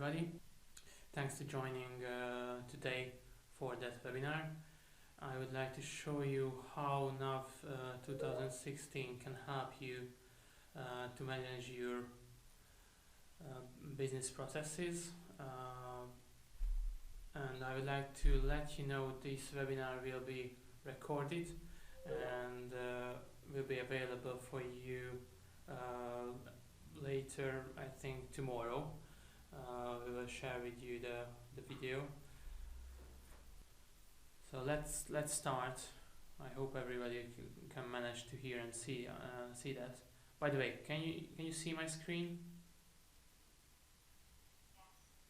everybody. Thanks for joining today for that webinar. I would like to show you how NAV 2016 can help you to manage your business processes. And I would like to let you know this webinar will be recorded and will be available for you later, I think tomorrow. We will share with you the video. So let's start. I hope everybody can manage to hear and see that. By the way, can you see my screen?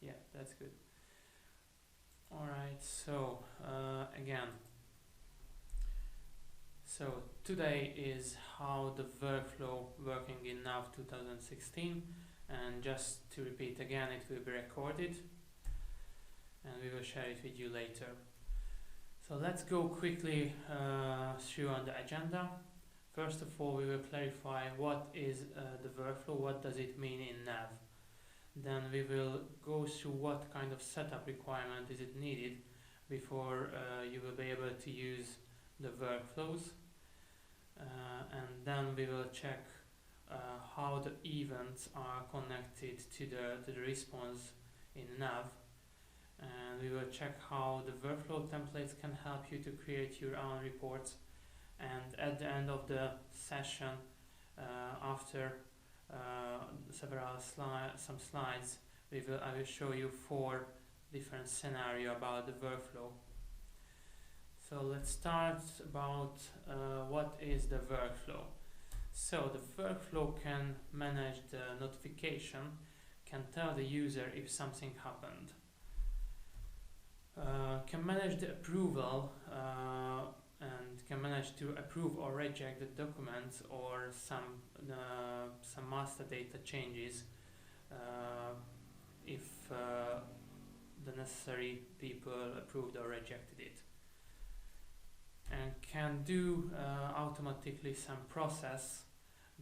Yes. Yeah, that's good. All right. So again. So today is how the workflow working in NAV 2016, and just to repeat again, it will be recorded and we will share it with you later. So let's go quickly through on the agenda. First of all, we will clarify what is the workflow, what does it mean in NAV. Then we will go through what kind of setup requirement is it needed before you will be able to use the workflows. And then we will check how the events are connected to the response in NAV, and we will check how the workflow templates can help you to create your own reports. And at the end of the session, after some slides, I will show you 4 different scenarios about the workflow. So let's start about what is the workflow. So the workflow can manage the notification, can tell the user if something happened, can manage the approval and can manage to approve or reject the documents or some master data changes if the necessary people approved or rejected it. And can do automatically some process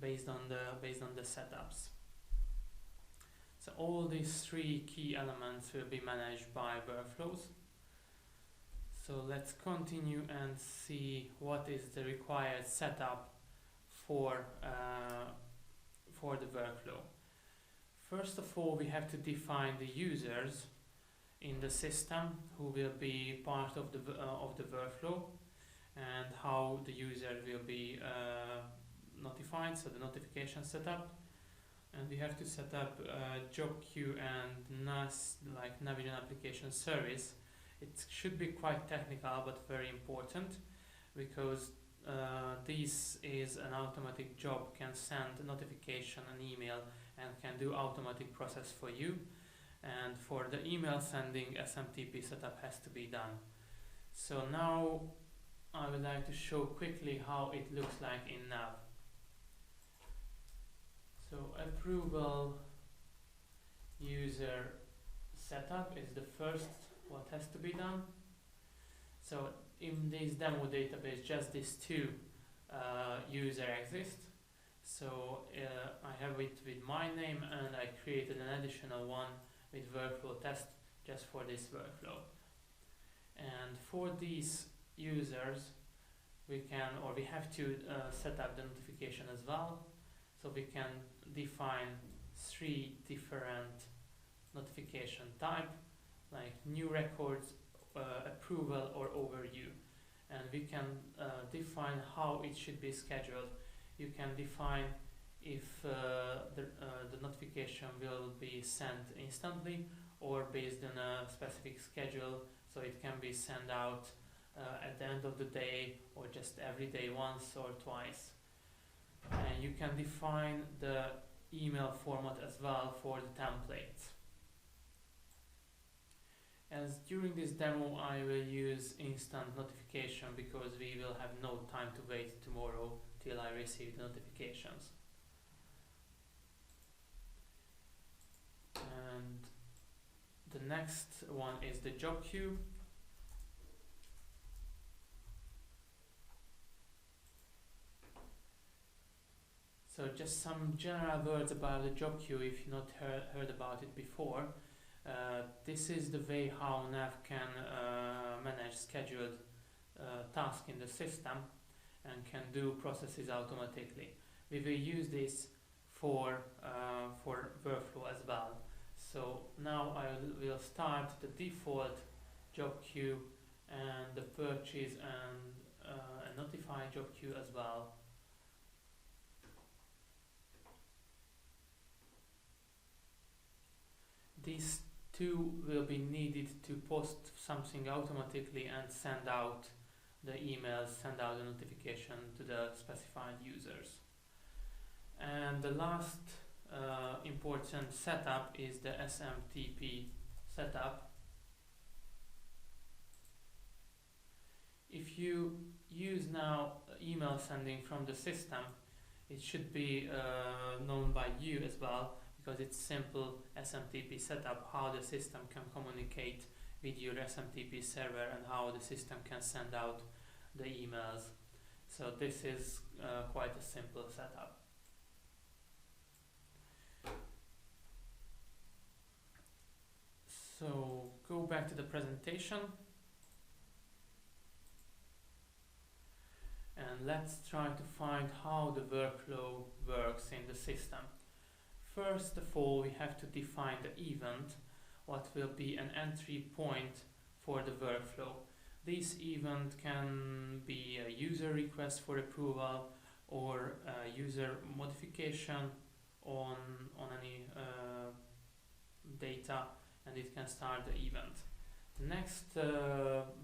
based on the setups. So all these 3 key elements will be managed by workflows. So let's continue and see what is the required setup for the workflow. First of all, we have to define the users in the system who will be part of the workflow, and how the user will be notified, so the notification setup. And we have to set up job queue and NAS, like Navision Application Service. It should be quite technical but very important, because this is an automatic job, can send a notification, an email, and can do automatic process for you. And for the email sending, SMTP setup has to be done. So now I would like to show quickly how it looks like in NAV. So approval user setup is the first what has to be done. So in this demo database, just these 2 user exist. So I have it with my name, and I created an additional one with workflow test just for this workflow. And for these users, we have to set up the notification as well. So we can define 3 different notification type, like new records, approval, or overview. And we can define how it should be scheduled. You can define if the notification will be sent instantly or based on a specific schedule, so it can be sent out at the end of the day, or just every day, once or twice. And you can define the email format as well for the templates. As during this demo, I will use instant notification because we will have no time to wait tomorrow till I receive the notifications. And the next one is the job queue. So just some general words about the job queue if you've not heard about it before. This is the way how NAV can manage scheduled tasks in the system and can do processes automatically. We will use this for workflow as well. So now I will start the default job queue and the purchase and a notify job queue as well. These two will be needed to post something automatically and send out the emails, send out the notification to the specified users. And the last important setup is the SMTP setup. If you use now email sending from the system, it should be known by you as well, because it's simple SMTP setup, how the system can communicate with your SMTP server and how the system can send out the emails. So this is quite a simple setup. So go back to the presentation and let's try to find how the workflow works in the system. First of all, we have to define the event, what will be an entry point for the workflow. This event can be a user request for approval or a user modification on any data, and it can start the event. The next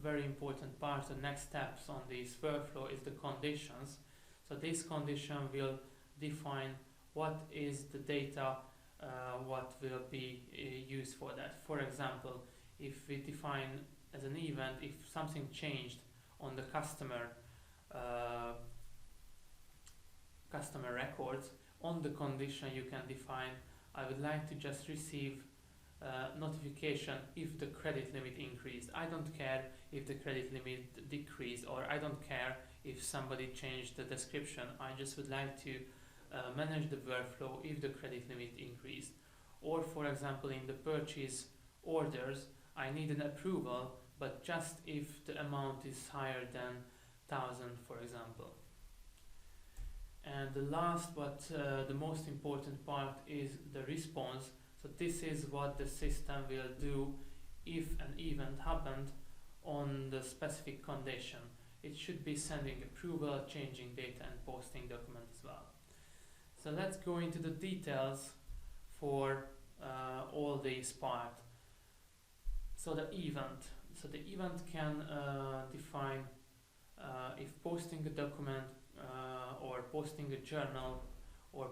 very important part, the next steps on this workflow is the conditions. So this condition will define what is the data, what will be used for that. For example, if we define as an event, if something changed on the customer records, on the condition you can define, I would like to just receive notification if the credit limit increased. I don't care if the credit limit decreased, or I don't care if somebody changed the description. I just would like to manage the workflow if the credit limit increased. Or for example, in the purchase orders, I need an approval, but just if the amount is higher than 1,000, for example. And the last but the most important part is the response. So this is what the system will do if an event happened on the specific condition. It should be sending approval, changing data, and posting document as well. So let's go into the details for all these parts. So the event. So the event can define if posting a document or posting a journal or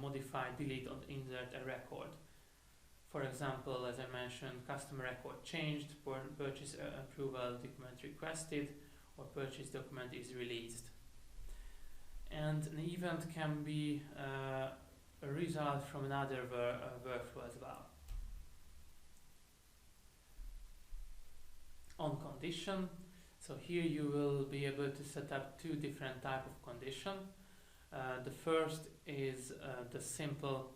modify, delete, or insert a record. For example, as I mentioned, customer record changed, purchase approval document requested, or purchase document is released. And an event can be a result from another workflow as well. On condition, so here you will be able to set up two different types of condition. The first is the simple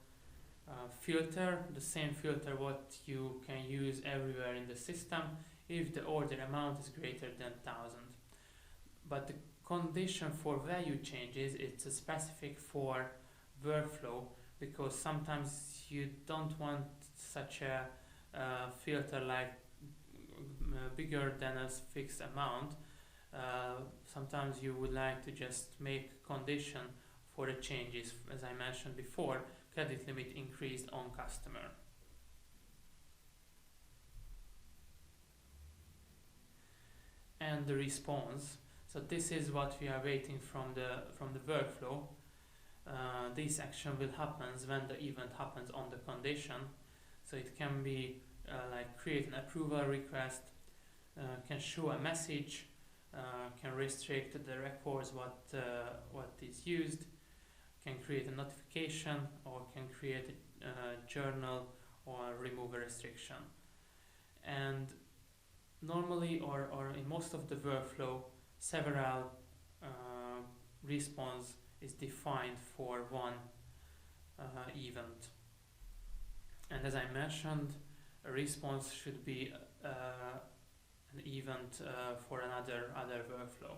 filter, the same filter what you can use everywhere in the system if the order amount is greater than 1,000. But the condition for value changes, it's a specific for workflow, because sometimes you don't want such a filter like bigger than a fixed amount. Sometimes you would like to just make condition for the changes, as I mentioned before, credit limit increased on customer. And the response. So this is what we are waiting from the workflow. This action will happen when the event happens on the condition. So it can be like create an approval request, can show a message, can restrict the records what is used, can create a notification, or can create a journal or remove a restriction. And normally or in most of the workflow, several response is defined for one event. And as I mentioned, a response should be an event for other workflow.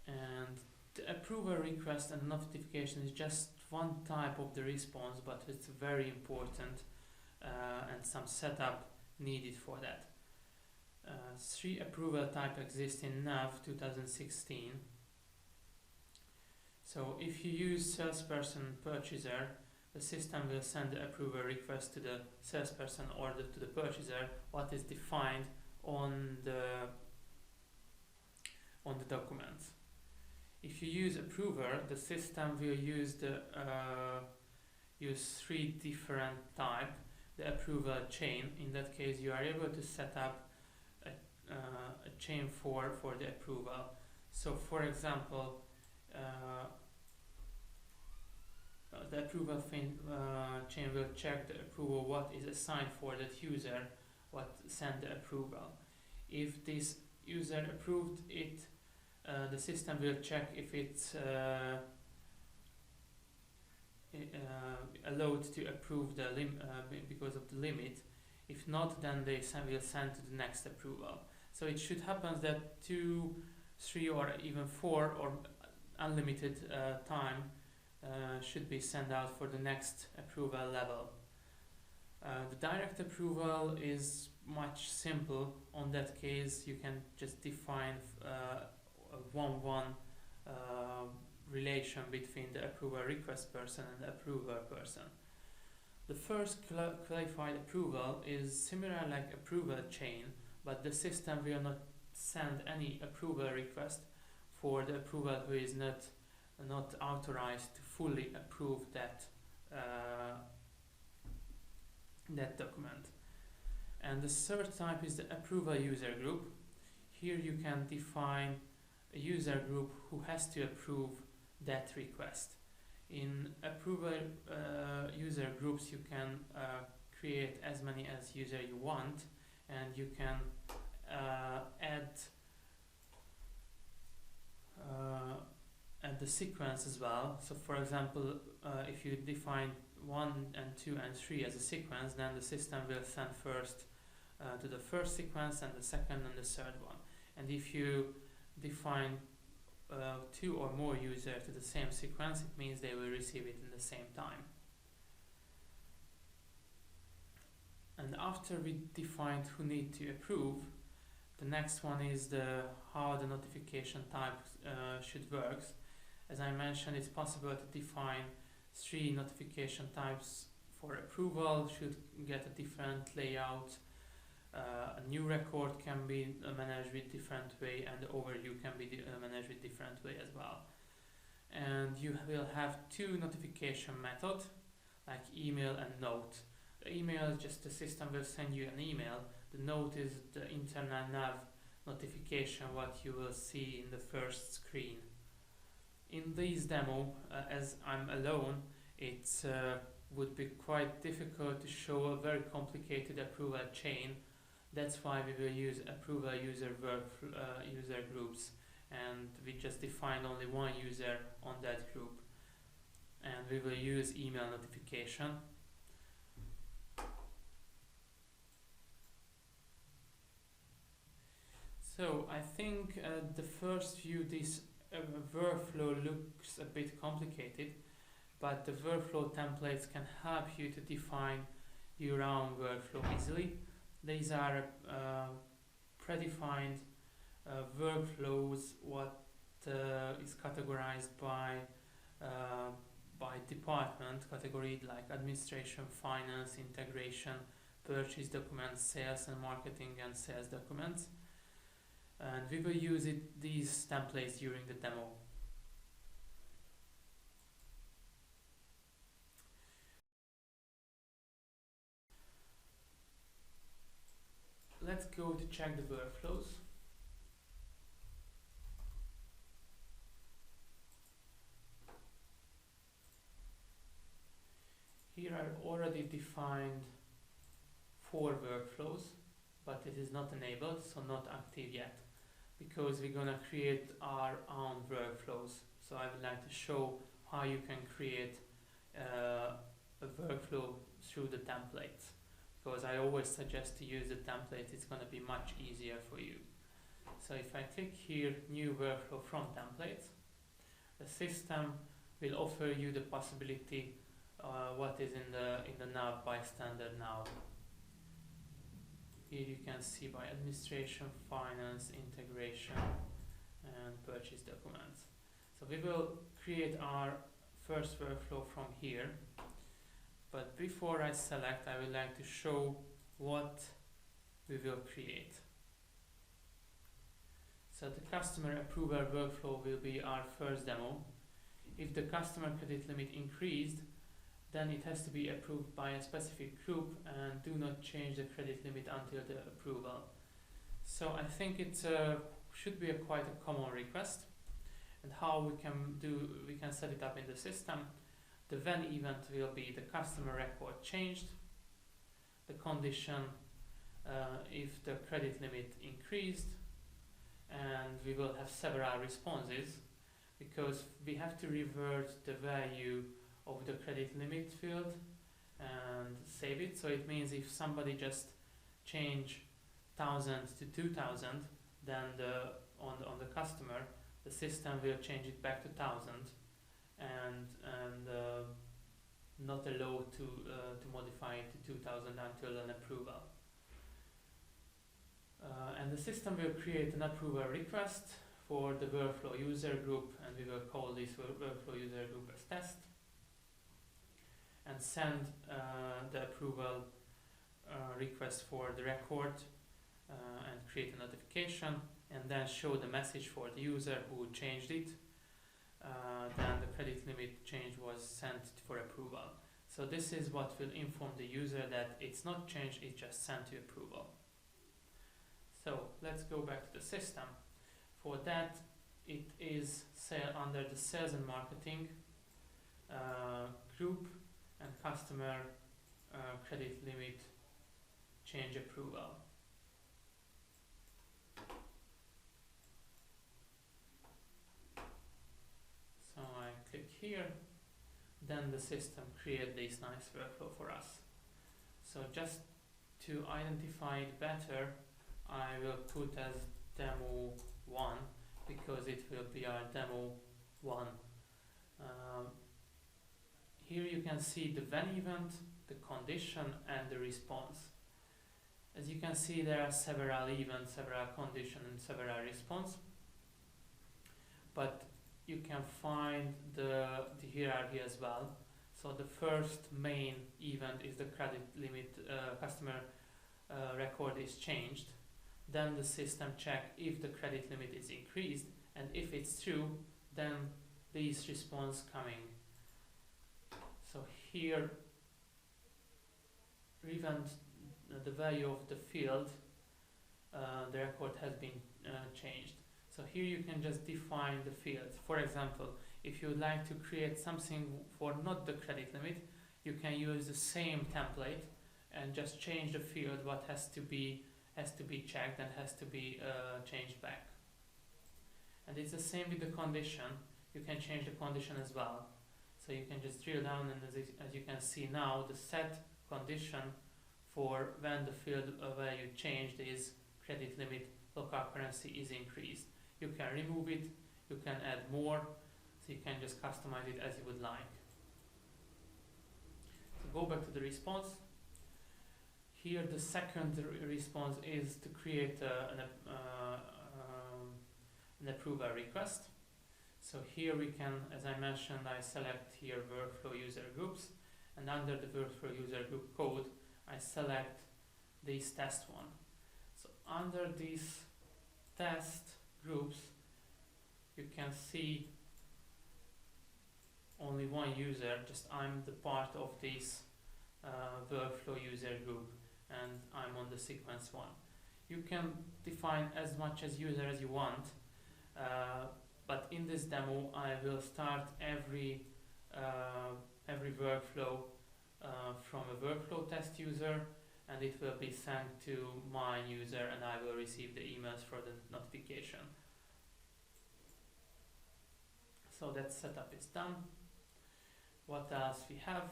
And the approval request and notification is just one type of the response, but it's very important and some setup needed for that. 3 approval types exist in NAV 2016. So if you use salesperson purchaser, the system will send the approval request to the salesperson or to the purchaser what is defined on the documents. If you use approver, the system will use 3 different types. The approval chain. In that case, you are able to set up a chain for the approval. So, for example, the approval chain will check the approval what is assigned for that user, what sent the approval. If this user approved it, the system will check if it's allowed to approve the because of the limit. If not, then they will send to the next approval. So it should happen that 2, 3 or even 4 or unlimited time should be sent out for the next approval level. The direct approval is much simple. On that case, you can just define a one-one relation between the approval request person and the approver person. The first qualified approval is similar like approval chain, but the system will not send any approval request for the approval who is not authorized to fully approve that that document. And the third type is the approval user group. Here you can define a user group who has to approve that request. In approval user groups, you can create as many as user you want, and you can add the sequence as well. So for example, if you define 1 and 2 and 3 as a sequence, then the system will send first to the first sequence and the second and the third one. And if you define 2 or more users to the same sequence, it means they will receive it in the same time. And after we defined who need to approve, the next one is how the notification type should work. As I mentioned, it's possible to define 3 notification types for approval, should get a different layout. A new record can be managed with different way, and the overview can be managed with different way as well. And you will have 2 notification methods, like email and note. The email is just the system will send you an email. The note is the internal NAV notification, what you will see in the first screen. In this demo, as I'm alone, it would be quite difficult to show a very complicated approval chain. That's why we will use approval user groups, and we just define only one user on that group. And we will use email notification. So I think the first view, this workflow looks a bit complicated, but the workflow templates can help you to define your own workflow easily. These are predefined workflows what is categorized by department, category like administration, finance, integration, purchase documents, sales and marketing, and sales documents. And we will use these templates during the demo. Let's go to check the workflows. Here are already defined 4 workflows, but it is not enabled, so not active yet, because we're gonna create our own workflows. So I would like to show how you can create a workflow through the templates, because I always suggest to use the template. It's going to be much easier for you. So if I click here, new workflow from templates, the system will offer you the possibility what is in the NAV bystander now. Here you can see by administration, finance, integration, and purchase documents. So we will create our first workflow from here. But before I select, I would like to show what we will create. So the customer approval workflow will be our first demo. If the customer credit limit increased, then it has to be approved by a specific group, and do not change the credit limit until the approval. So I think it should be quite a common request. And how we can set it up in the system. The when event will be the customer record changed, the condition if the credit limit increased, and we will have several responses because we have to revert the value of the credit limit field and save it. So it means if somebody just change 1,000 to 2,000, then on the customer, the system will change it back to 1,000 and not allow to modify it to 2,000 until an approval. And the system will create an approval request for the workflow user group, and we will call this workflow user group as test, and send the approval request for the record and create a notification, and then show the message for the user who changed it. Then the credit limit change was sent for approval. So this is what will inform the user that it's not changed, it's just sent to approval. So let's go back to the system. For that, it is under the sales and marketing group and customer credit limit change approval. So I click here, then the system creates this nice workflow for us. So just to identify it better, I will put as demo 1 because it will be our demo 1. Here you can see the when event, the condition, and the response. As you can see, there are several events, several conditions, and several response. But you can find the hierarchy as well. So the first main event is the credit limit customer record is changed. Then the system check if the credit limit is increased, and if it's true, then these response coming. So here, even the value of the field, the record has been changed. So here you can just define the fields. For example, if you would like to create something for not the credit limit, you can use the same template and just change the field what has to be checked and has to be changed back. And it's the same with the condition. You can change the condition as well. So you can just drill down, and as you can see now, the set condition for when the field value changed is credit limit local currency is increased. You can remove it, you can add more, so you can just customize it as you would like. So go back to the response. Here the second response is to create an approval request. So here we can, as I mentioned, I select here workflow user groups, and under the workflow user group code, I select this test one. So under these test groups, you can see only one user, just I'm the part of this workflow user group, and I'm on the sequence 1. You can define as much as user as you want, but in this demo I will start every workflow from a workflow test user, and it will be sent to my user, and I will receive the emails for the notification. So that setup is done. what else we have?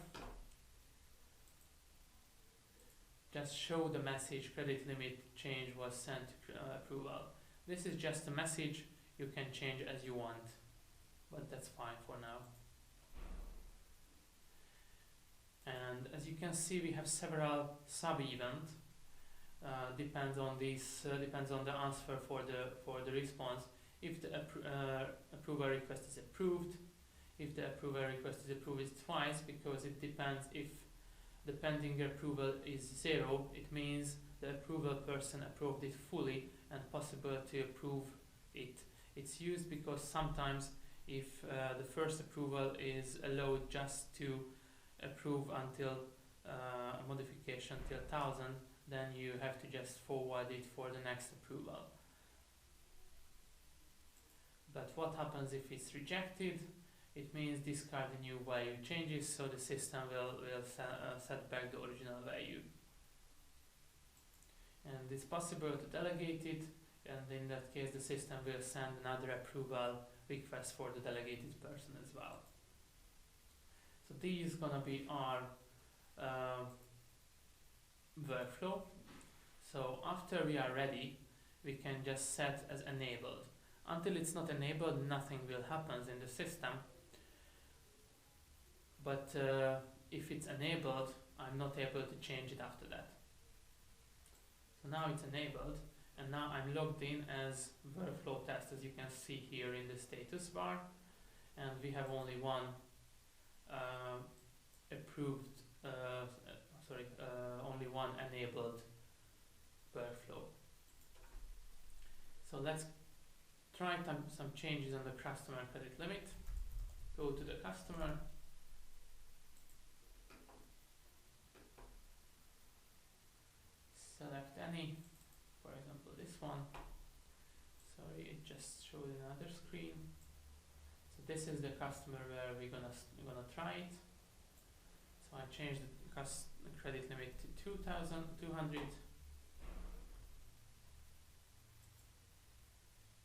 Just show the message credit limit change was sent to approval. This is just a message, you can change as you want, but that's fine for now. And as you can see, we have several sub-events. Depends on the answer for the response. If the approval request is approved, if the approval request is approved, it's twice, because it depends. If the pending approval is 0, it means the approval person approved it fully and possible to approve it. It's used because sometimes if the first approval is allowed just to approve until a modification till 1000, then you have to just forward it for the next approval. But what happens if it's rejected? It means discard the new value changes, so the system will set back the original value. And it's possible to delegate it, and in that case the system will send another approval request for the delegated person as well. So these is gonna be our workflow. So after we are ready, we can just set as enabled. Until it's not enabled, nothing will happen in the system. But if it's enabled, I'm not able to change it after that. So now it's enabled, and now I'm logged in as workflow test, as you can see here in the status bar, and we have only one only one enabled workflow. So let's try some changes on the customer credit limit. Go to the customer. Select any, for example this one. Sorry, it just showed another screen. So this is the customer where we're gonna try it. So I changed the credit limit to 2,200.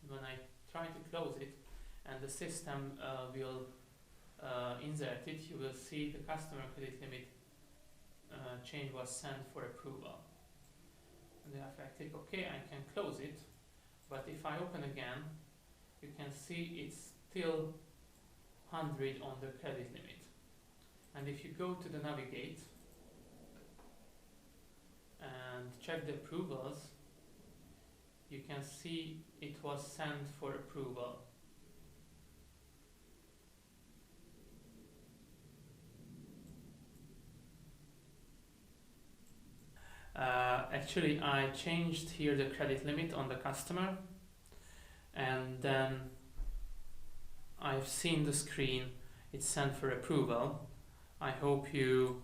When I try to close it and the system will insert it, you will see the customer credit limit change was sent for approval. And then if I click OK, I can close it. But if I open again, you can see it's still 100 on the credit limit. And if you go to the navigate and check the approvals, you can see it was sent for approval. Actually, I changed here the credit limit on the customer, and then I've seen the screen, it's sent for approval. I hope you've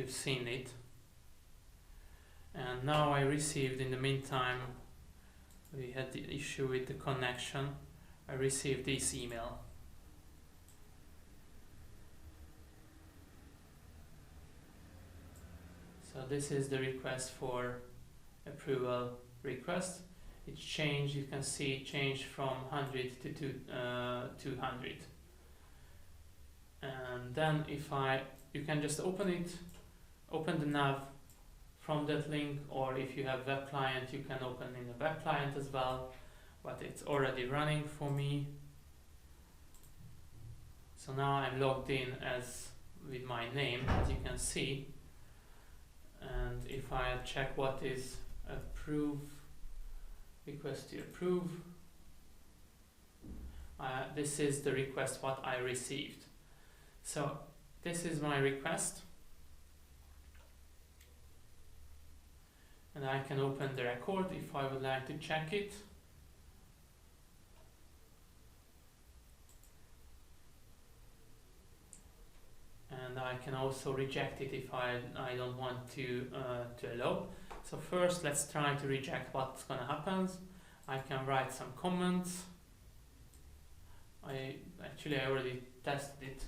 seen it. And now I received, in the meantime, we had the issue with the connection. I received this email. So this is the request for approval request. It's changed, you can see it changed from 100 to 200. And then you can just open the NAV from that link, or if you have web client, you can open in the web client as well, but it's already running for me. So now I'm logged in with my name, as you can see. And if I check what is approve, request to approve, this is the request what I received. So this is my request, and I can open the record if I would like to check it. And I can also reject it if I don't want to allow. So first let's try to reject what's gonna happen. I can write some comments. I already tested it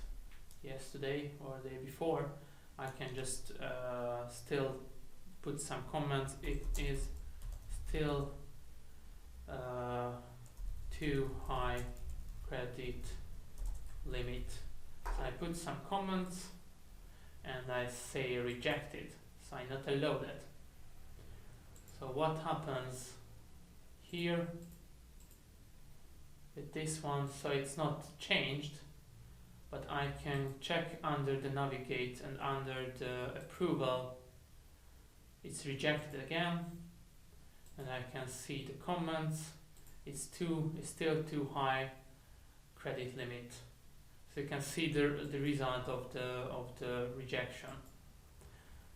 yesterday or the day before. I can just still put some comments. It is still too high credit limit I put some comments and I say rejected, so I not allow that. So what happens here with this one? So it's not changed, but I can check under the navigate and under the approval it's rejected again, and I can see the comments. It's still too high credit limit. So you can see the result of the rejection.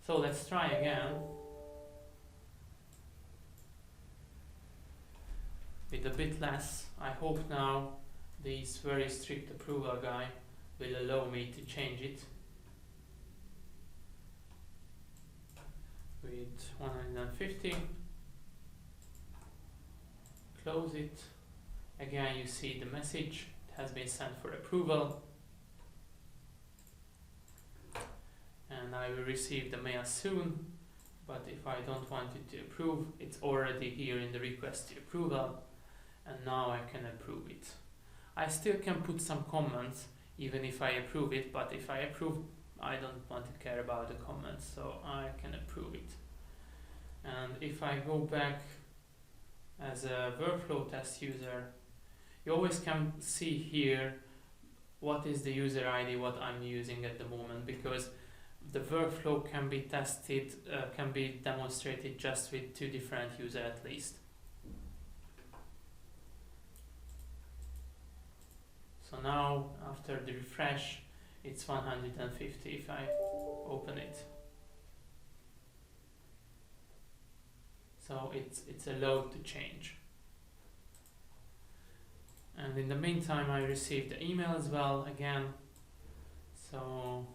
So let's try again with a bit less. I hope now this very strict approval guy will allow me to change it with 150. Close it. Again, you see the message. It has been sent for approval, and I will receive the mail soon. But if I don't want it to approve, it's already here in the request to approval, and now I can approve it. I still can put some comments even if I approve it, but if I approve, I don't want to care about the comments, so I can approve it. And if I go back as a workflow test user, you always can see here what is the user ID, what I'm using at the moment, because the workflow can be tested, can be demonstrated just with 2 different users at least. So now, after the refresh, it's 150 if I open it. So it's allowed to change. And in the meantime, I received the email as well again. So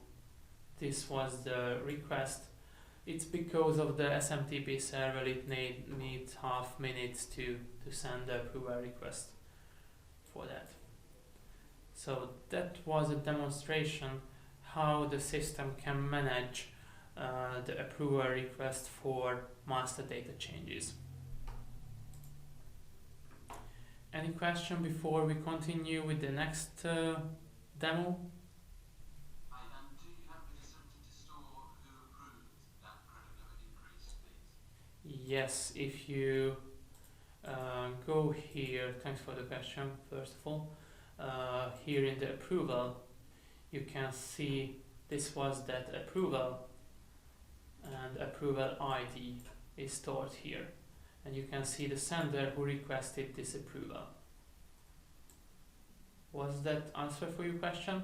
this was the request. It's because of the SMTP server, it needs half minutes to send the approval request for that. So that was a demonstration how the system can manage the approval request for master data changes. Any question before we continue with the next demo? Do you have the facility to store who approved that credit limit increase, please? Yes, if you go here, thanks for the question first of all, here in the approval, you can see this was that approval, and approval ID is stored here, and you can see the sender who requested this approval. Was that answer for your question?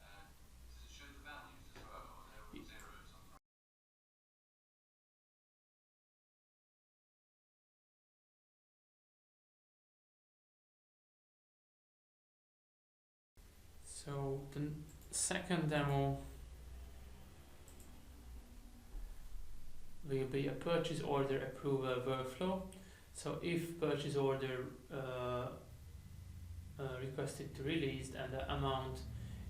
Does it show the values as well, or there were zeros on the So the second demo will be a purchase order approval workflow. So if purchase order requested to release and the amount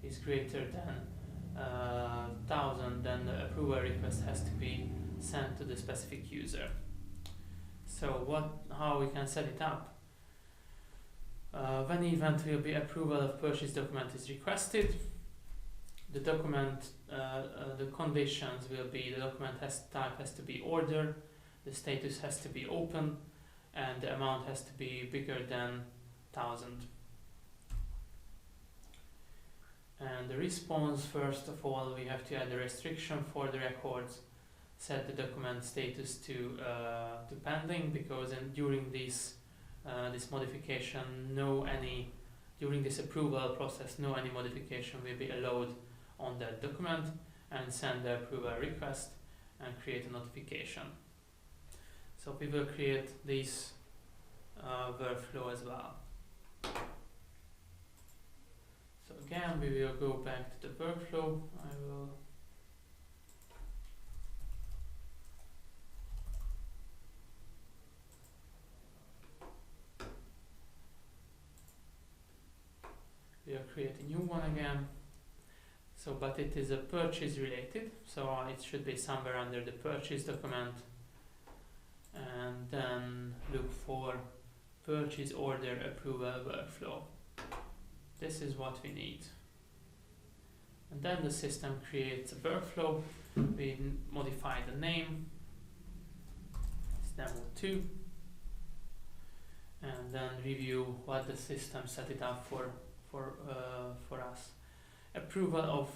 is greater than 1000, then the approval request has to be sent to the specific user. So how we can set it up? When event will be approval of purchase document is requested, the document, the conditions will be the document type has to be order, the status has to be open, and the amount has to be bigger than 1000. And the response, first of all, we have to add a restriction for the records, set the document status to pending, because during this modification, during this approval process, any modification will be allowed on that document, and send the approval request and create a notification. So we will create this workflow as well. So again, we will go back to the workflow. We'll create a new one again. So, but it is a purchase related, so it should be somewhere under the purchase document, and then look for purchase order approval workflow. this is what we need. And then the system creates a workflow. We modify the name, it's demo 2, and then review what the system set it up for us. Approval of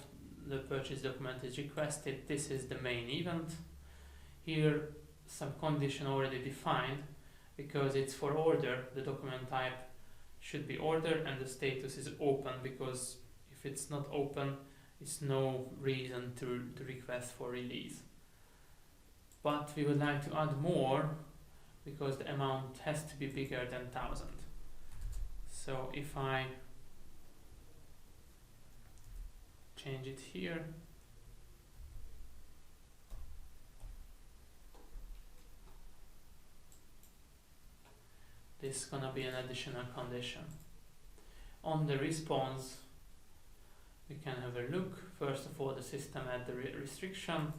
the purchase document is requested. This is the main event. Here some condition already defined, because it's for order, the document type should be order and the status is open, because if it's not open, it's no reason to request for release. But we would like to add more, because the amount has to be bigger than 1,000. So if I change it here, this is gonna be an additional condition. On the response, we can have a look. First of all, the system add the restriction,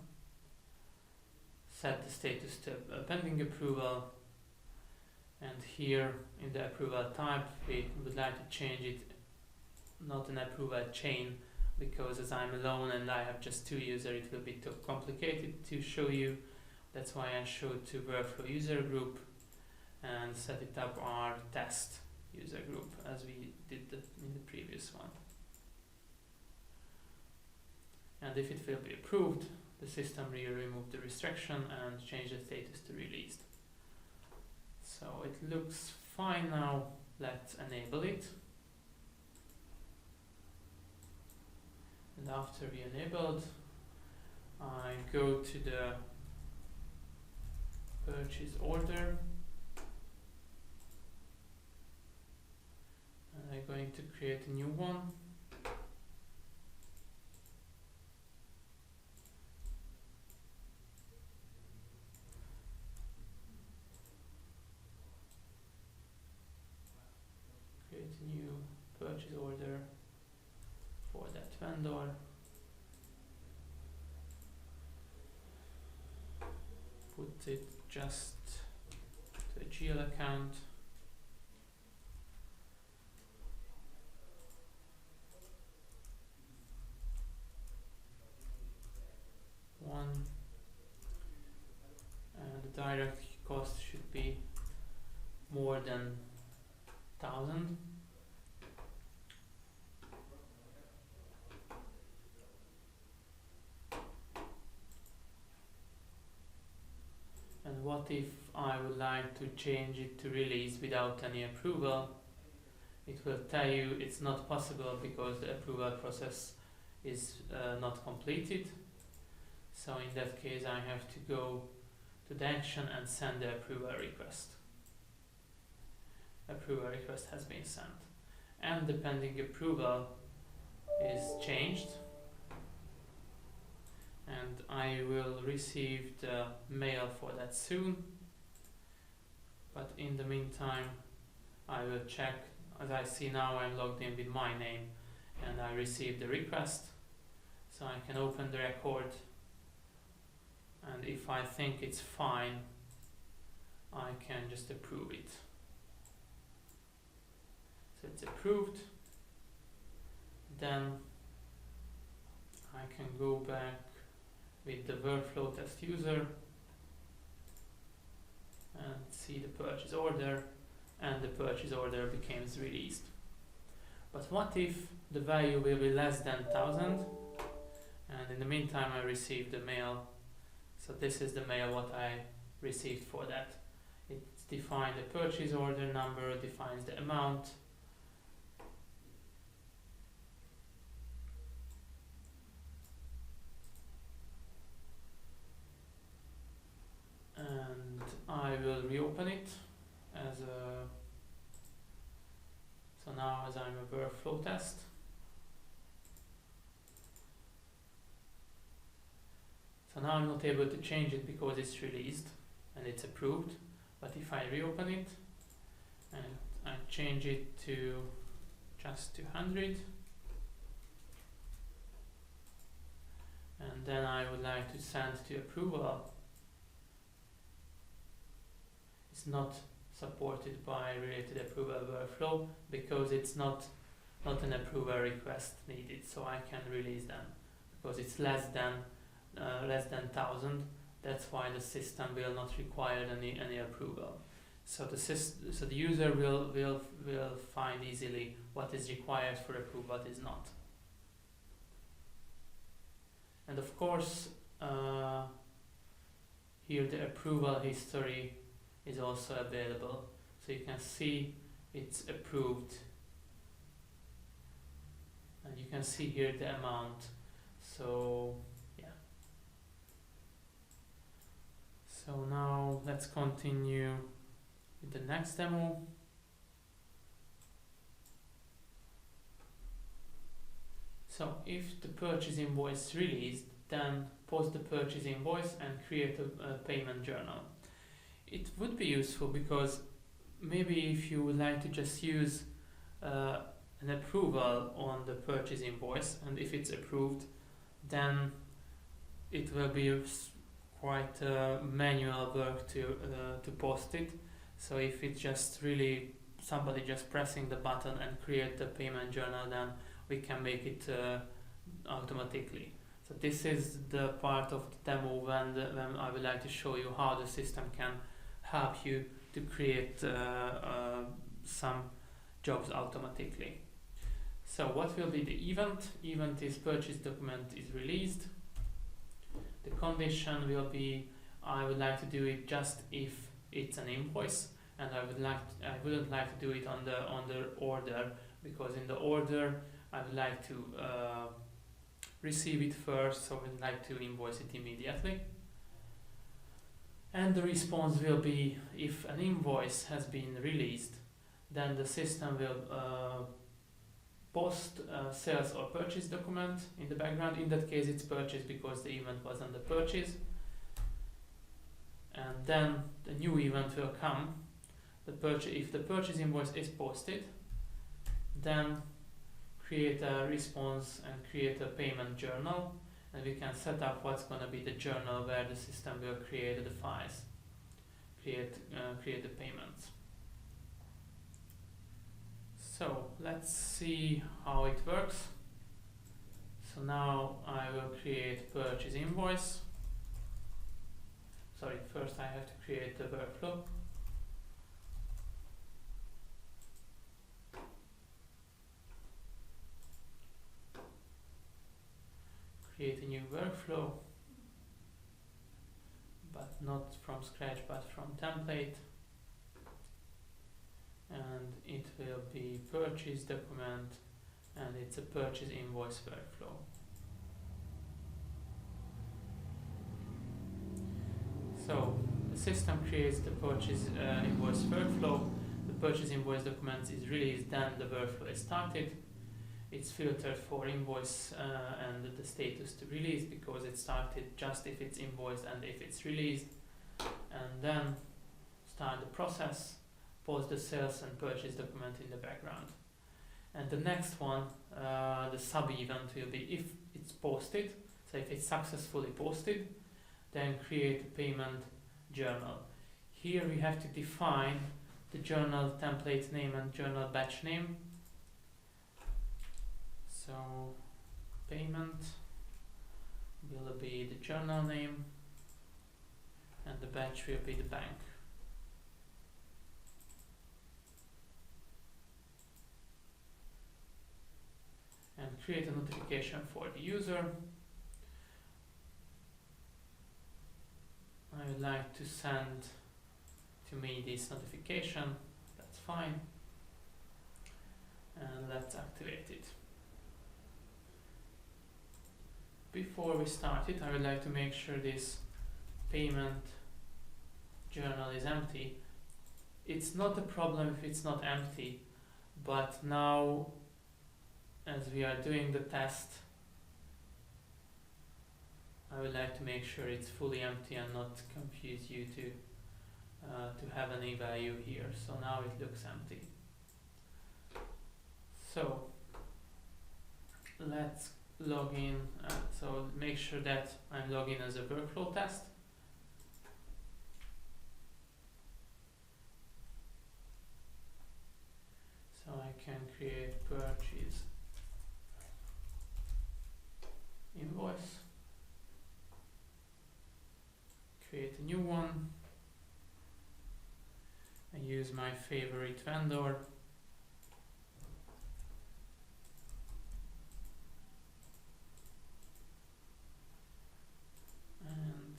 set the status to pending approval, and here in the approval type we would like to change it not an approval chain, because as I'm alone and I have just 2 users, it will be too complicated to show you. That's why I showed to workflow user group and set it up our test user group as we did in the previous one. And if it will be approved, the system will remove the restriction and change the status to released. So it looks fine now. Let's enable it. And after we enabled, I go to the purchase order, and I'm going to create a new one. Create a new purchase order for that vendor. Put it just to a GL account. And the direct cost should be more than 1,000. And what if I would like to change it to release without any approval? It will tell you it's not possible because the approval process is not completed. So in that case I have to go to the action and send the approval request. Approval request has been sent. And the pending approval is changed. And I will receive the mail for that soon. But in the meantime, I will check. As I see now, I'm logged in with my name and I received the request. So I can open the record, and if I think it's fine, I can just approve it. So it's approved. Then I can go back with the workflow test user and see the purchase order, and the purchase order becomes released. But what if the value will be less than 1,000, and in the meantime I received the mail? So this is the mail what I received for that. It's defined the purchase order number, defines the amount, and I will reopen it as a, so now as I'm a workflow test. So now I'm not able to change it because it's released and it's approved. But if I reopen it and I change it to just 200, and then I would like to send to approval, it's not supported by related approval workflow because it's not not an approval request needed, so I can release them because it's less than 1,000. That's why the system will not require any approval. So the user will find easily what is required for approval, what is not. And of course, here the approval history is also available, so you can see it's approved, and you can see here the amount. So yeah. So now let's continue with the next demo. So if the purchase invoice is released, then post the purchase invoice and create a payment journal. It would be useful because maybe if you would like to just use an approval on the purchase invoice, and if it's approved, then it will be quite manual work to post it. So if it's just really somebody just pressing the button and create the payment journal, then we can make it automatically. So this is the part of the demo when I would like to show you how the system can help you to create some jobs automatically. So what will be the event? Event is purchase document is released. The condition will be I would like to do it just if it's an invoice, and I wouldn't like to do it on the order, because in the order I would like to receive it first, so I would like to invoice it immediately. And the response will be if an invoice has been released, then the system will post sales or purchase document in the background. In that case it's purchase because the event was on the purchase. And then the new event will come. If the purchase invoice is posted, then create a response and create a payment journal, and we can set up what's going to be the journal where the system will create the files, create the payments. So let's see how it works. So now I will create purchase invoice. Sorry, first I have to create the workflow. Create a new workflow, but not from scratch, but from template. And it will be purchase document, and it's a purchase invoice workflow. So the system creates the purchase invoice workflow. The purchase invoice document is released, then the workflow is started. It's filtered for invoice and the status to release, because it started just if it's invoiced and if it's released. And then start the process, post the sales and purchase document in the background. And the next one, the sub-event will be if it's posted. So if it's successfully posted, then create a payment journal. Here we have to define the journal template name and journal batch name. So payment will be the journal name, and the batch will be the bank. And create a notification for the user. I would like to send to me this notification. That's fine. And let's activate it. Before we start it, I would like to make sure this payment journal is empty. It's not a problem if it's not empty, but now as we are doing the test, I would like to make sure it's fully empty and not confuse you to have any value here. So now it looks empty. So let's log in. So make sure that I'm logged in as a workflow test. So I can create purchase a new one. I use my favorite vendor. And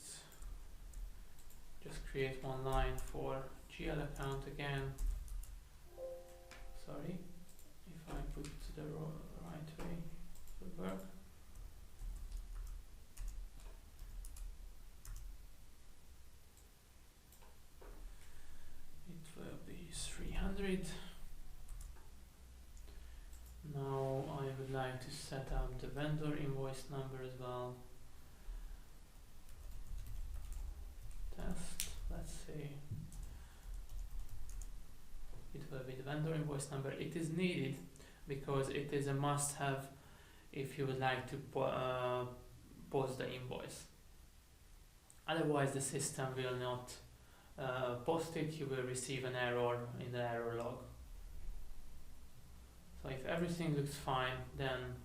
just create one line for GL account again. Sorry, if I put it the right way, it will work. It will be 300. Now I would like to set up the vendor invoice number as well. Test, let's see. It will be the vendor invoice number. It is needed because it is a must-have if you would like to post the invoice. Otherwise the system will not post it. You will receive an error in the error log. So if everything looks fine, then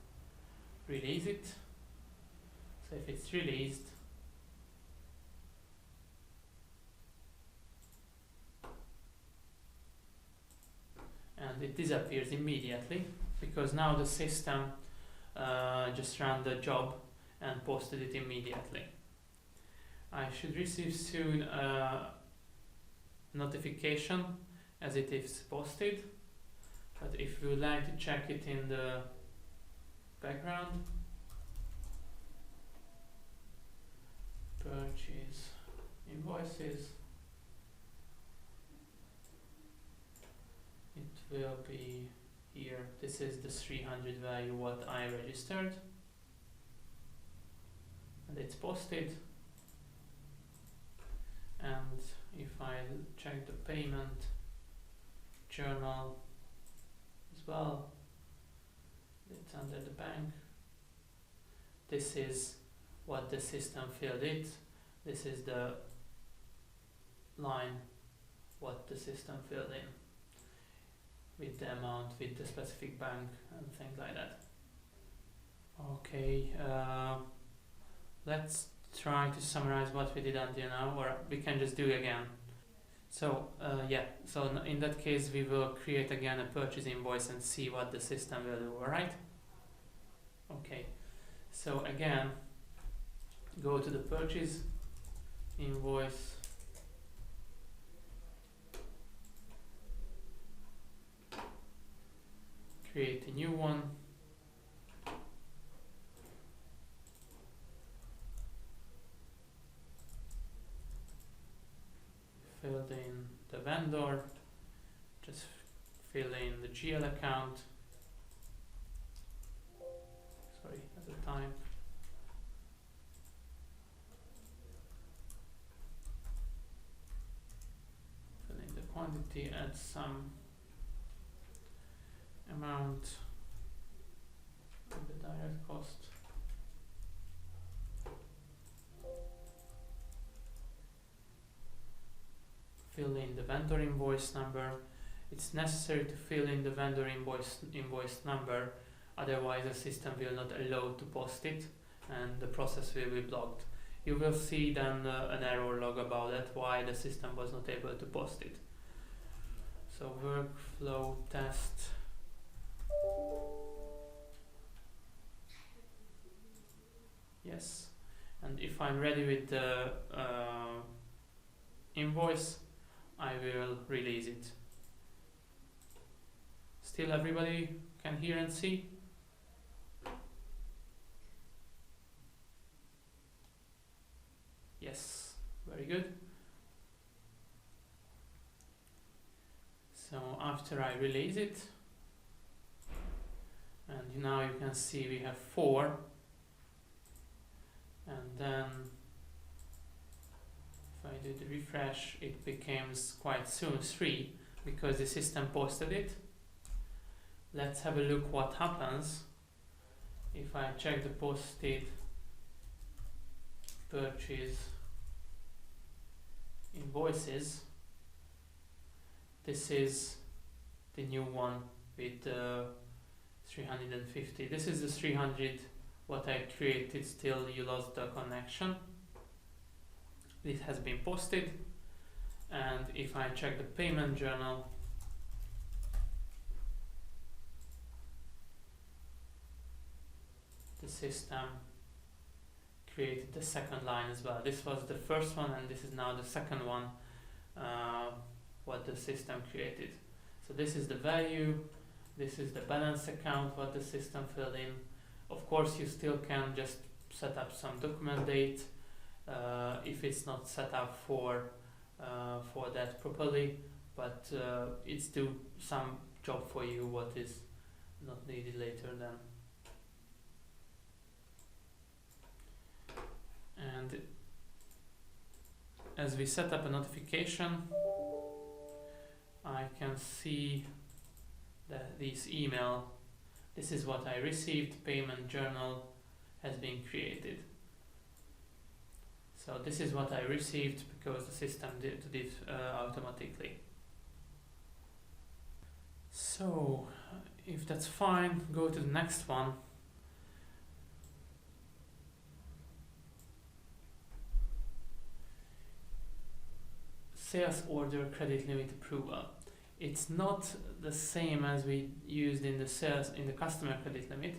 release it. So if it's released, and it disappears immediately because now the system just ran the job and posted it immediately. I should receive soon a notification as it is posted, but if you would like to check it in the background, purchase invoices, it will be here. This is the 300 value what I registered, and it's posted. And if I check the payment journal as well, it's under the bank. This is what the system filled it. This is the line what the system filled in, with the amount, with the specific bank and things like that. Okay, let's try to summarize what we did until now, or we can just do it again. So yeah, so in that case we will create again a purchase invoice and see what the system will do, alright? Okay, so again, go to the purchase invoice, create a new one, filled in the vendor, just fill in the GL account, sorry, at the time, fill in the quantity, add some amount with the direct cost, fill in the vendor invoice number. It's necessary to fill in the vendor invoice number, otherwise the system will not allow to post it and the process will be blocked. You will see then an error log about that, why the system was not able to post it. So workflow test. Yes, and if I'm ready with the invoice, I will release it. Still everybody can hear and see? Yes, very good. So after I release it, and now you can see we have 4, and then if I do the refresh, it becomes quite soon 3 because the system posted it. Let's have a look what happens if I check the posted purchase invoices. This is the new one with 350. This is the 300 what I created, still you lost the connection. this has been posted, and if I check the payment journal, the system created the second line as well. This was the first one, and this is now the second one, what the system created. So this is the value, this is the balance account, what the system filled in. Of course, you still can just set up some document date if it's not set up for that properly, but it's do some job for you what is not needed later then. And as we set up a notification, I can see that this email, this is what I received, payment journal has been created. So this is what I received because the system did automatically. So if that's fine, go to the next one. Sales order credit limit approval. It's not the same as we used in the customer credit limit.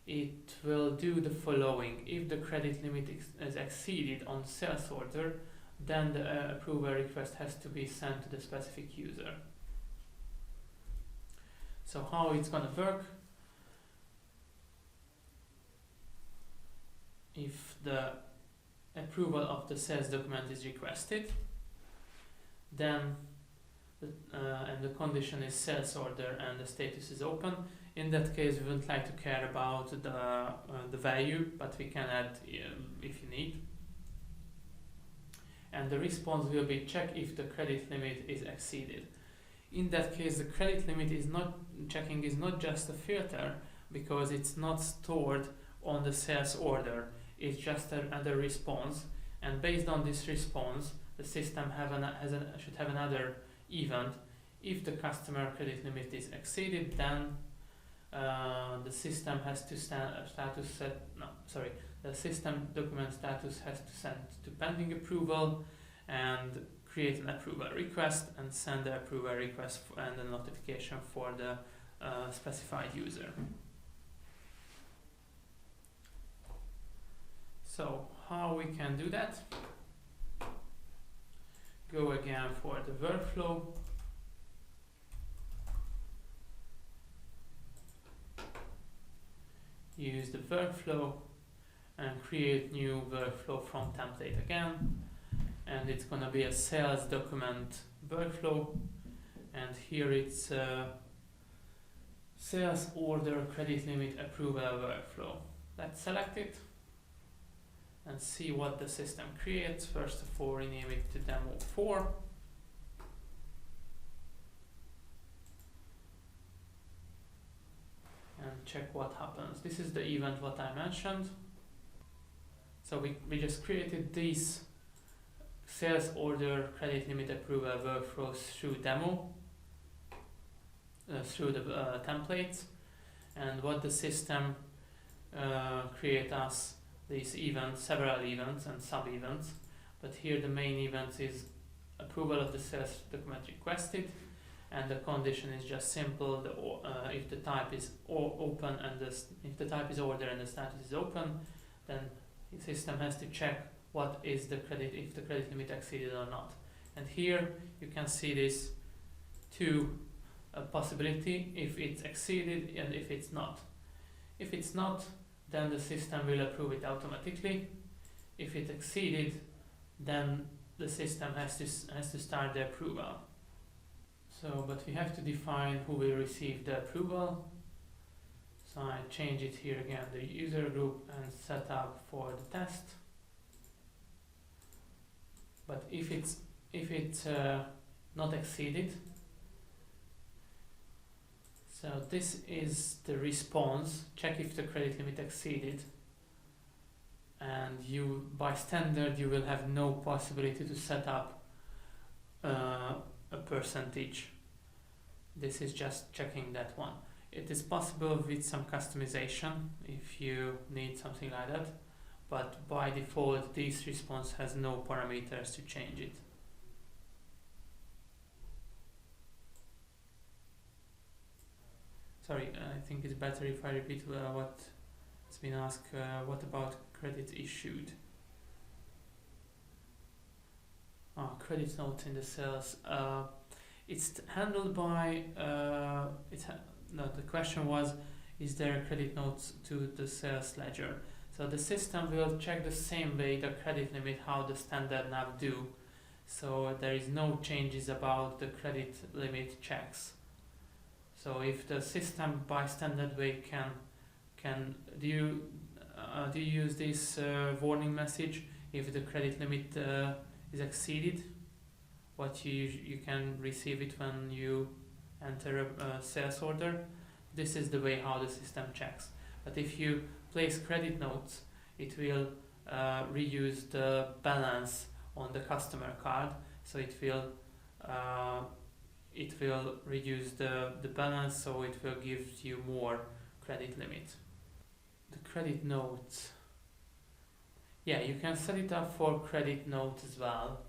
It will do the following. If the credit limit is exceeded on sales order, then the approval request has to be sent to the specific user. So how it's gonna work? If the approval of the sales document is requested, then and the condition is sales order and the status is open. In that case, we wouldn't like to care about the value, but we can add if you need. And the response will be check if the credit limit is exceeded. In that case, the credit limit is not just a filter because it's not stored on the sales order. It's just another response, and based on this response, the system should have another event. If the customer credit limit is exceeded, then the system has to the system document status has to send to pending approval and create an approval request and send the approval request and a notification for the specified user. So how we can do that? Go again for the workflow. Use the workflow and create new workflow from template again. And it's gonna be a sales document workflow. And here it's sales order credit limit approval workflow. Let's select it and see what the system creates. First of all, rename it to demo 4. And check what happens. This is the event what I mentioned. So we just created these sales order credit limit approval workflows through demo, through the templates, and what the system create us these events, several events and sub-events, but here the main event is approval of the sales document requested, and the condition is just simple. If the type is open and if the type is order and the status is open, then the system has to check what is the credit, if the credit limit exceeded or not. And here you can see this two possibility: if it's exceeded and if it's not. If it's not, then the system will approve it automatically. If it exceeded, then the system has to start the approval. So, but we have to define who will receive the approval. So I change it here again, the user group, and set up for the test. But if it's not exceeded, so this is the response. Check if the credit limit exceeded, and by standard you will have no possibility to set up a percentage. This is just checking that one. It is possible with some customization if you need something like that, but by default this response has no parameters to change it. Sorry, I think it's better if I repeat what's been asked. What about credit issued? Credit notes in the sales. It's handled by. The question was, is there a credit notes to the sales ledger? So the system will check the same way the credit limit how the standard NAV do. So there is no changes about the credit limit checks. So if the system by standard way do you use this warning message if the credit limit is exceeded? What you can receive it when you enter a sales order. This is the way how the system checks. But if you place credit notes, it will reuse the balance on the customer card. So it will reduce the balance, so it will give you more credit limit. The credit notes. Yeah, you can set it up for credit note as well.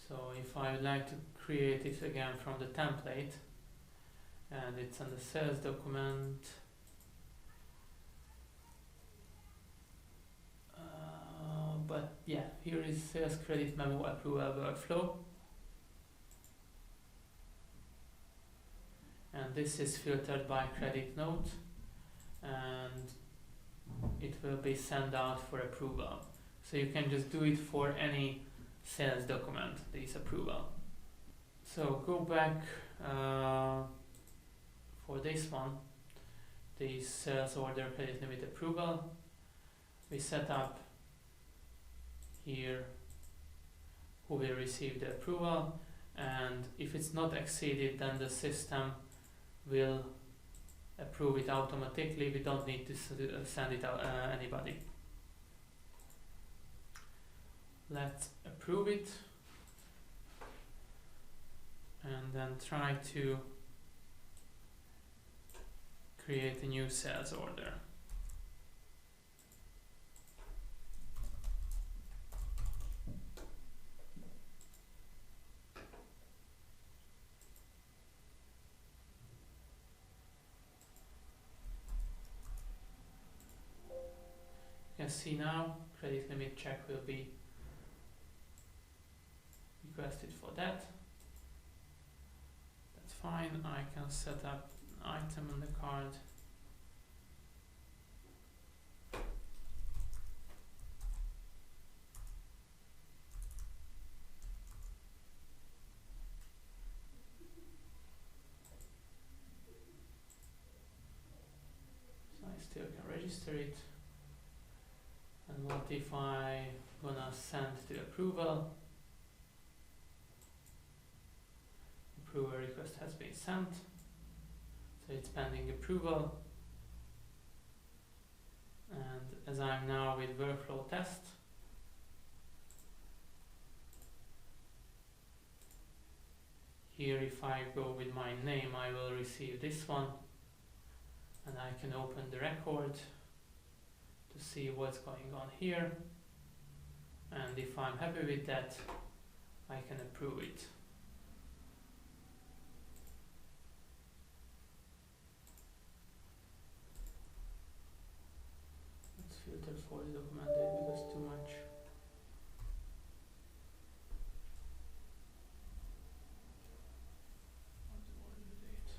So if I would like to create it again from the template, and it's on the sales document, but yeah, here is sales credit memo approval workflow, and this is filtered by credit note, and it will be sent out for approval. So you can just do it for any sales document, this approval. So go back for this one, the sales order credit limit approval. We set up here who will receive the approval, and if it's not exceeded, then the system will approve it automatically. We don't need to send it out anybody. Let's approve it and then try to create a new sales order. You can see now credit limit check will be requested for that. That's fine. I can set up an item on the card. So I still can register it. And what if I gonna send the approval? Approval request has been sent, so it's pending approval. And as I'm now with workflow test, here if I go with my name, I will receive this one, and I can open the record to see what's going on here, and if I'm happy with that, I can approve it. Let's filter for the document date because too much. What's the order date?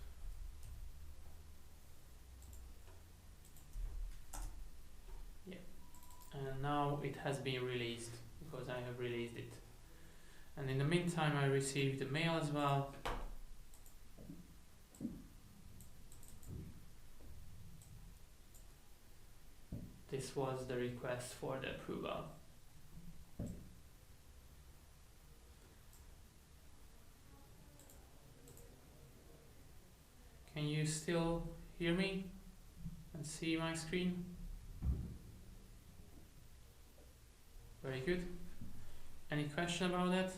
And now it has been released because I have released it. And in the meantime I received the mail as well. This was the request for the approval. Can you still hear me and see my screen? Very good. Any question about that?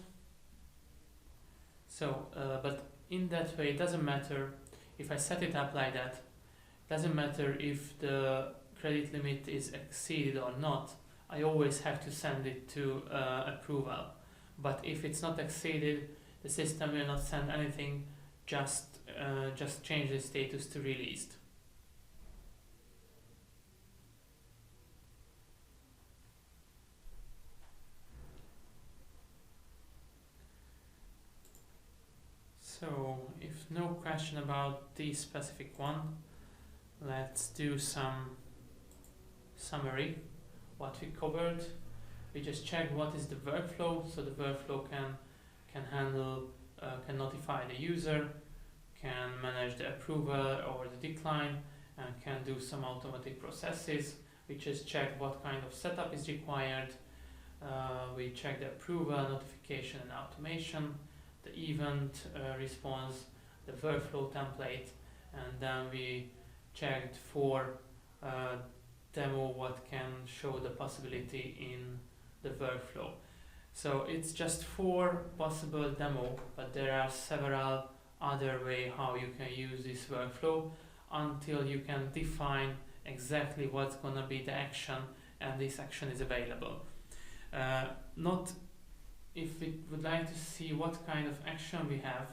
So, but in that way, it doesn't matter if I set it up like that. It doesn't matter if the credit limit is exceeded or not, I always have to send it to approval. But if it's not exceeded, the system will not send anything, just change the status to released. So, if no question about this specific one, let's do some summary. What we covered, we just checked what is the workflow. So the workflow can handle, can notify the user, can manage the approval or the decline, and can do some automatic processes. We just checked what kind of setup is required. We checked the approval, notification, and automation, the event response, the workflow template, and then we checked for demo what can show the possibility in the workflow. So it's just 4 possible demo, but there are several other way how you can use this workflow until you can define exactly what's gonna be the action, and this action is available. Not if we would like to see what kind of action we have.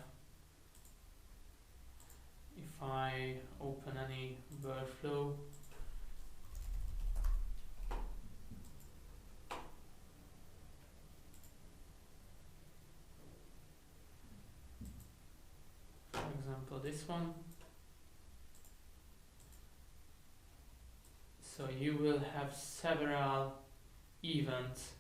If I open any workflow, for example this one, so you will have several events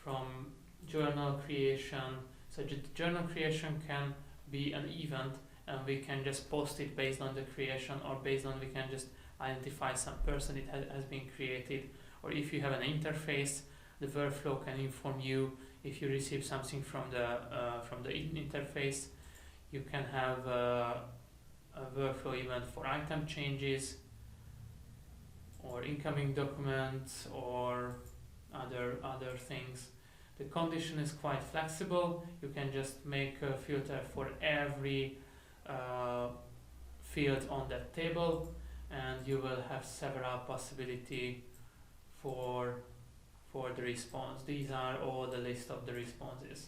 from journal creation. So the journal creation can be an event, and we can just post it based on the creation, or based on we can just identify some person it has been created. Or if you have an interface, the workflow can inform you if you receive something from the interface. You can have a workflow event for item changes, or incoming documents, or other things. The condition is quite flexible. You can just make a filter for every field on that table, and you will have several possibility for the response. These are all the list of the responses.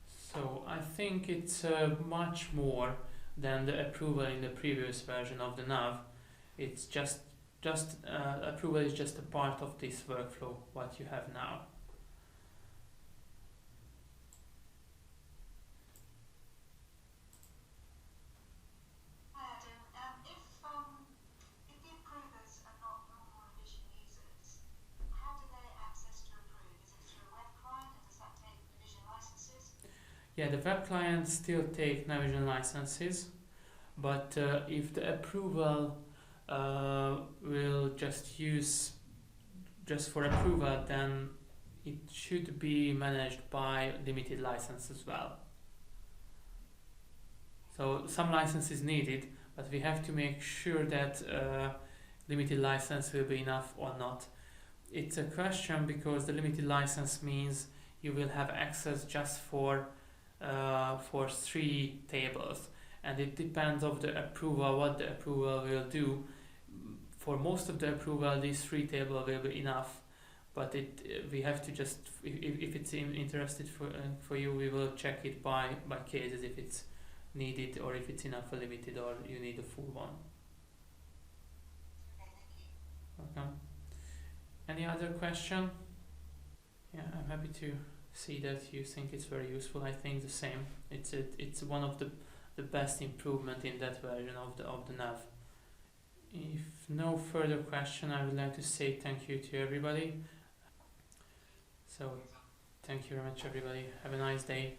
So I think it's much more than the approval in the previous version of the NAV. It's just approval is just a part of this workflow what you have now. Hi Adam, if the approvers are not normal revision users, how do they access to approve? Is it through a web client, and does that take revision licenses? Yeah, the web clients still take Navision licenses, but if the approval will just use just for approval, then it should be managed by limited license as well. So some license is needed, but we have to make sure that limited license will be enough or not. It's a question because the limited license means you will have access just for 3 tables, and it depends of the approval what the approval will do. For most of the approval, these 3 tables will be enough, but we have to just if it's interested for you, we will check it by cases if it's needed, or if it's enough for limited, or you need a full one. Okay, thank you. Welcome. Any other question? Yeah, I'm happy to see that you think it's very useful. I think the same. It's one of the best improvement in that version of the NAV. If no further question, I would like to say thank you to everybody. So thank you very much everybody. Have a nice day.